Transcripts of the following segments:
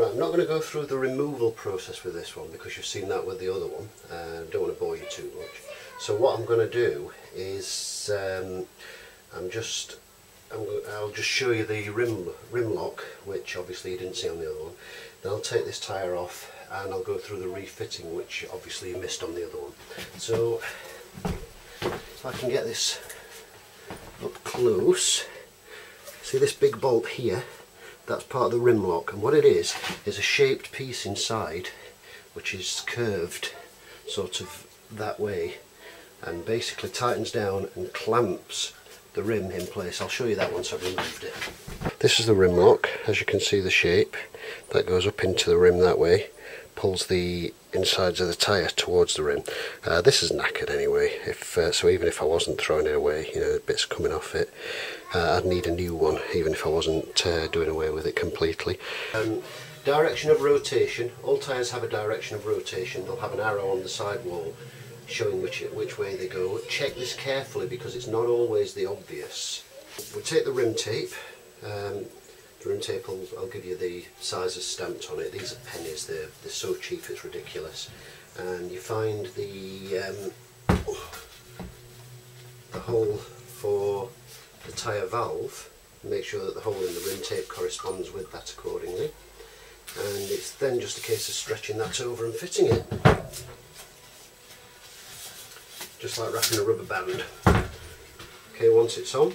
Right, I'm not going to go through the removal process with this one because you've seen that with the other one. I don't want to bore you too much. So what I'm going to do is I'll just show you the rim lock, which obviously you didn't see on the other one. Then I'll take this tyre off and I'll go through the refitting, which obviously you missed on the other one. So if I can get this up close, see this big bolt here? That's part of the rim lock, and what it is a shaped piece inside which is curved sort of that way and basically tightens down and clamps the rim in place. I'll show you that once I've removed it. This is the rim lock. As you can see, the shape that goes up into the rim that way pulls the insides of the tyre towards the rim. This is knackered anyway, so even if I wasn't throwing it away, you know, bits coming off it, I'd need a new one even if I wasn't doing away with it completely. Direction of rotation. All tyres have a direction of rotation. They'll have an arrow on the sidewall showing which way they go. Check this carefully because it's not always the obvious. We'll take the rim tape. The rim tape, I'll give you the sizes stamped on it. These are pennies, they're so cheap it's ridiculous. And you find the hole for the tyre valve. Make sure that the hole in the rim tape corresponds with that accordingly. And it's then just a case of stretching that over and fitting it. Just like wrapping a rubber band. Okay, once it's on,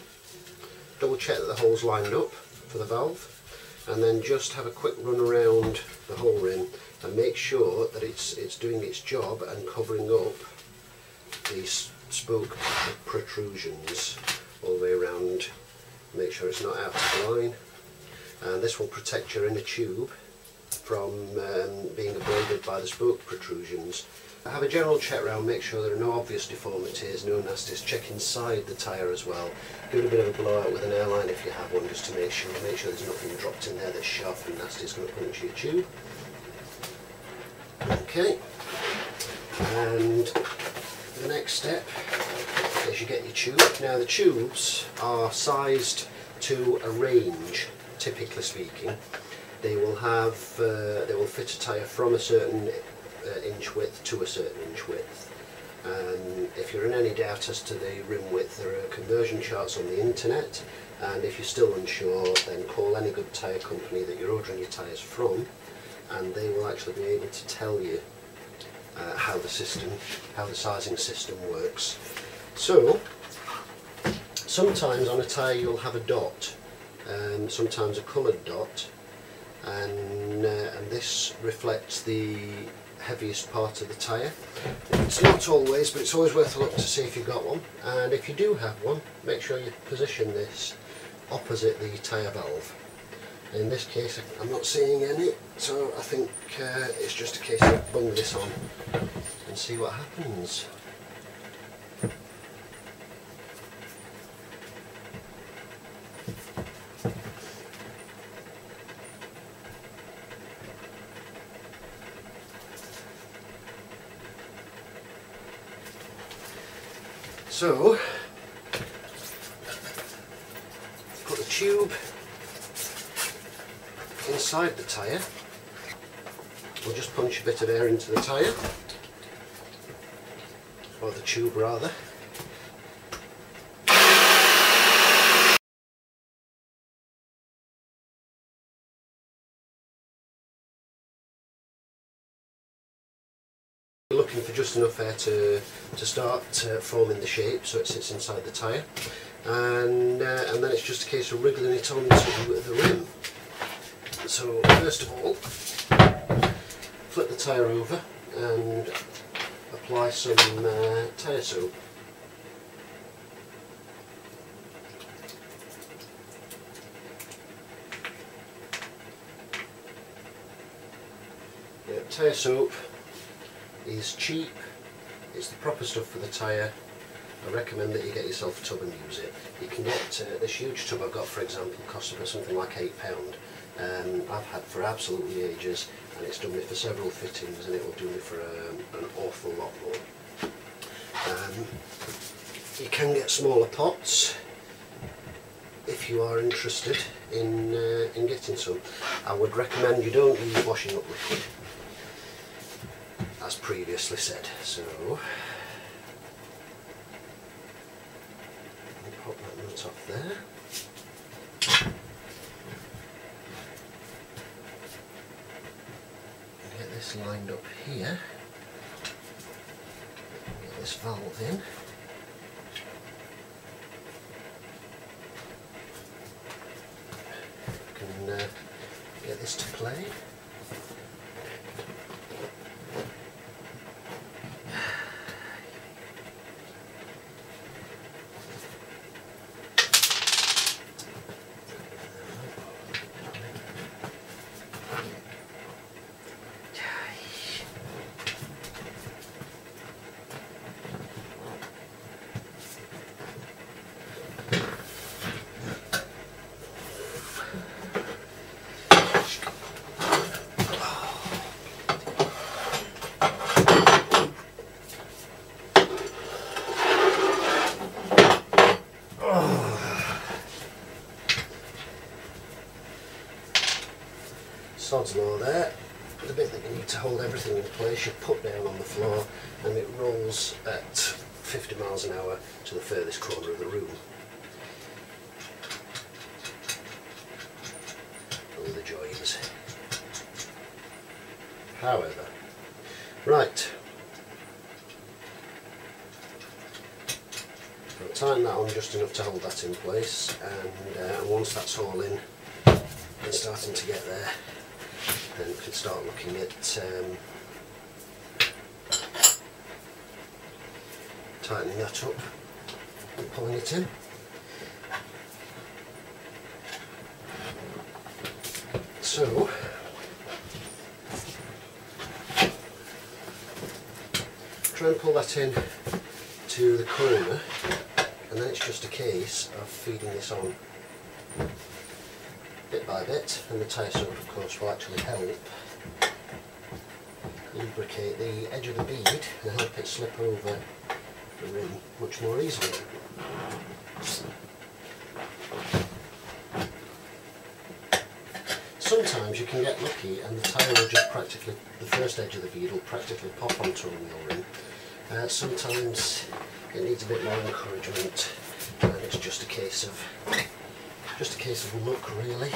double check that the hole's lined up for the valve, and then just have a quick run around the whole rim and make sure that it's doing its job and covering up these spoke protrusions all the way around. Make sure it's not out of the line, and this will protect your inner tube from being abraded by the spoke protrusions. Have a general check round, make sure there are no obvious deformities, no nasties. Check inside the tyre as well. Give it a bit of a blowout with an airline if you have one, just to make sure there's nothing dropped in there that's sharp and nasty is going to puncture your tube. Okay, and the next step is you get your tube. Now the tubes are sized to a range, typically speaking. They will fit a tyre from a certain inch width to a certain inch width. If you're in any doubt as to the rim width, there are conversion charts on the internet, and if you're still unsure, then call any good tyre company that you're ordering your tyres from, and they will actually be able to tell you how the sizing system works. So sometimes on a tyre you'll have a dot, sometimes a coloured dot, and this reflects the heaviest part of the tyre. It's not always, but it's always worth a look to see if you've got one, and if you do have one, make sure you position this opposite the tyre valve. In this case I'm not seeing any, so I think it's just a case of bung this on and see what happens. So, put the tube inside the tyre. We'll just punch a bit of air into the tyre, or the tube rather. Looking for just enough air to start forming the shape so it sits inside the tyre, and then it's just a case of wriggling it onto the rim. So first of all, flip the tyre over and apply some tyre soap. Tyre soap is cheap, it's the proper stuff for the tyre. I recommend that you get yourself a tub and use it. You can get this huge tub I've got, for example, costs about something like £8. I've had for absolutely ages, and it's done me for several fittings, and it will do me for an awful lot more. You can get smaller pots. If if you are interested in getting some. I would recommend you don't use washing up liquid, as previously said. So I'll pop that nut off there. Get this lined up here. Get this valve in. Can get this to play. Sod's law there. The bit that you need to hold everything in place you put down on the floor, and it rolls at 50 miles an hour to the furthest corner of the room. All the joins. However, right, I'll tighten that on just enough to hold that in place, and once that's all in and starting to get there, then we can start looking at tightening that up and pulling it in. So try and pull that in to the corner, and then it's just a case of feeding this on bit by bit, and the tyre soak of course will actually help lubricate the edge of the bead and help it slip over the rim much more easily. Sometimes you can get lucky and the tyre will just practically, the first edge of the bead will practically pop onto a wheel rim. Sometimes it needs a bit more encouragement, and it's just a case of luck, really.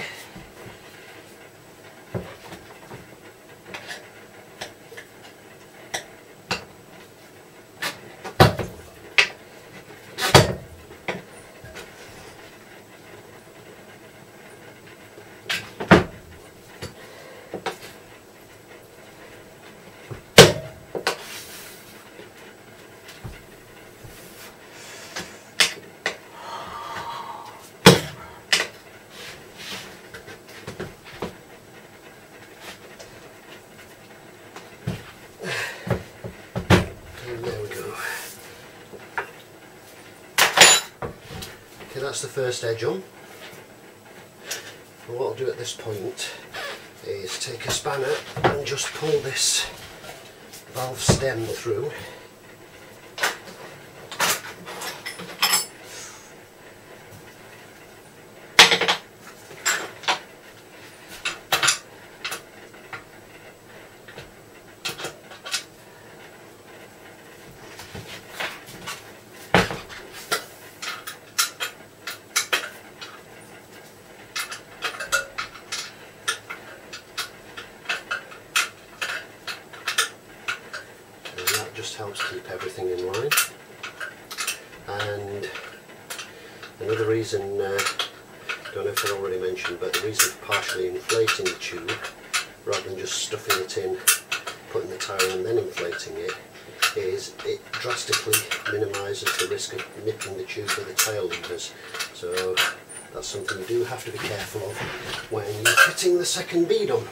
That's the first edge on. And what I'll do at this point is take a spanner and just pull this valve stem through. Just helps keep everything in line. And another reason, don't know if I already mentioned, but the reason for partially inflating the tube rather than just stuffing it in, putting the tyre in and then inflating it, is it drastically minimises the risk of nipping the tube with the tyre levers. So that's something you do have to be careful of when you're fitting the second bead on.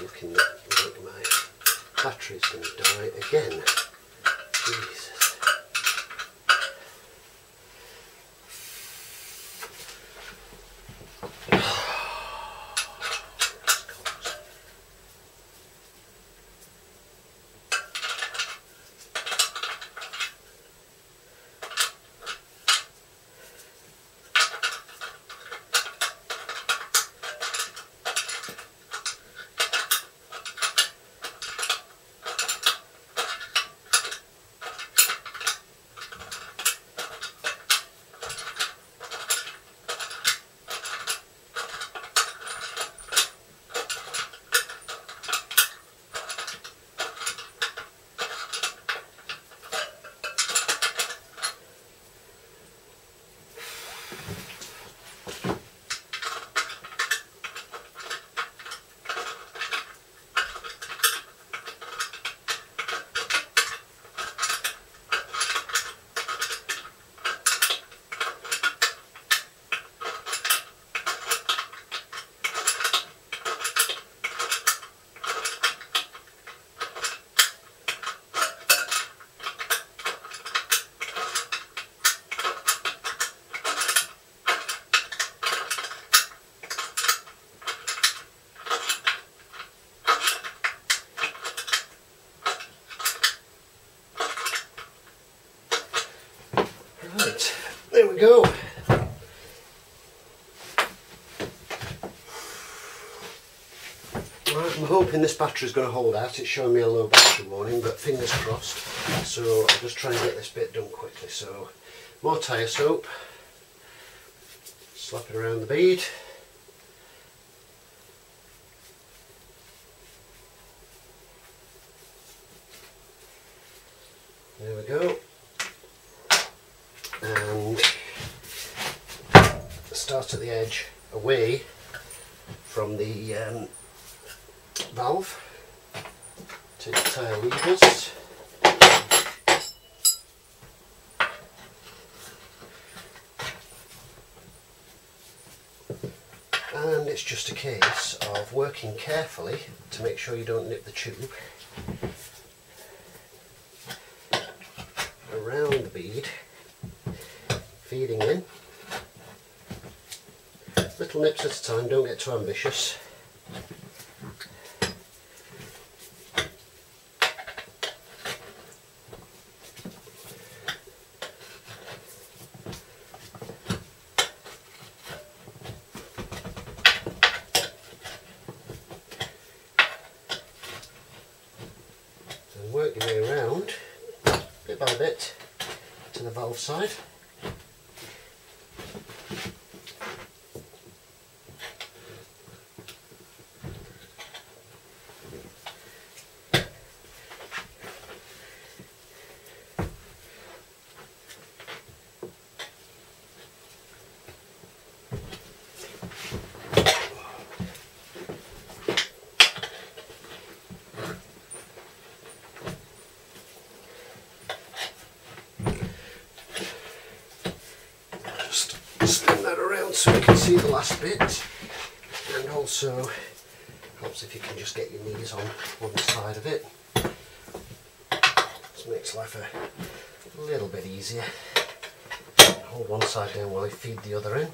Looking like my battery's going to die again. Jesus. we go. Right, I'm hoping this battery is going to hold out. It's showing me a low battery warning, but fingers crossed. So I'll just try and get this bit done quickly. So more tyre soap, slap it around the bead. There we go. And start at the edge away from the valve. Take the tyre levers. And it's just a case of working carefully to make sure you don't nip the tube around the bead, feeding in. Little nips at a time, don't get too ambitious. And work your way around, bit by bit, to the valve side. Spin that around so you can see the last bit, and also helps if you can just get your knees on one side of it. This makes life a little bit easier. Hold one side down while you feed the other in.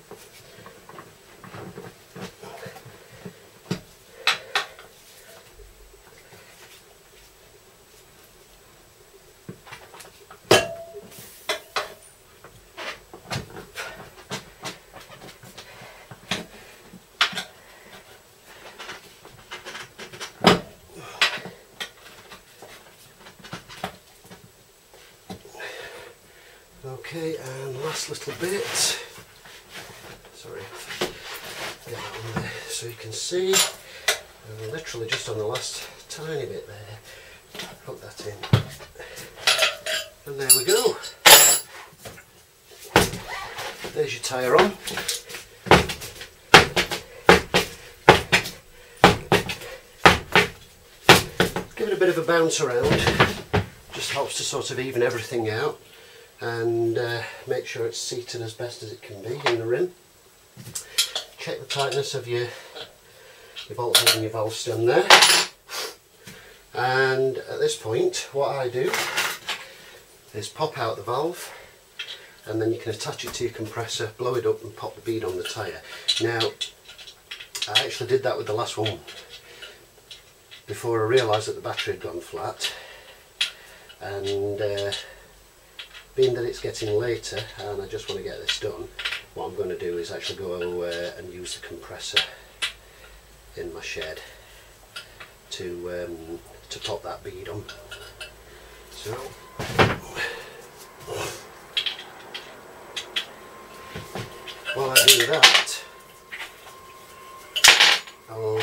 Okay, and last little bit. Sorry, get that on there so you can see. And literally just on the last tiny bit there. Hook that in. And there we go. There's your tyre on. Give it a bit of a bounce around. Just helps to sort of even everything out. And make sure it's seated as best as it can be in the rim. Check the tightness of your bolt head and your valve stem there. And at this point, what I do is pop out the valve, and then you can attach it to your compressor, blow it up and pop the bead on the tyre. Now, I actually did that with the last one before I realised that the battery had gone flat. And being that it's getting later and I just want to get this done, what I'm going to do is actually go and use the compressor in my shed to pop that bead on. So while I do that, I'll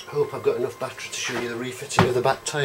hope I've got enough battery to show you the refitting of the back tyre.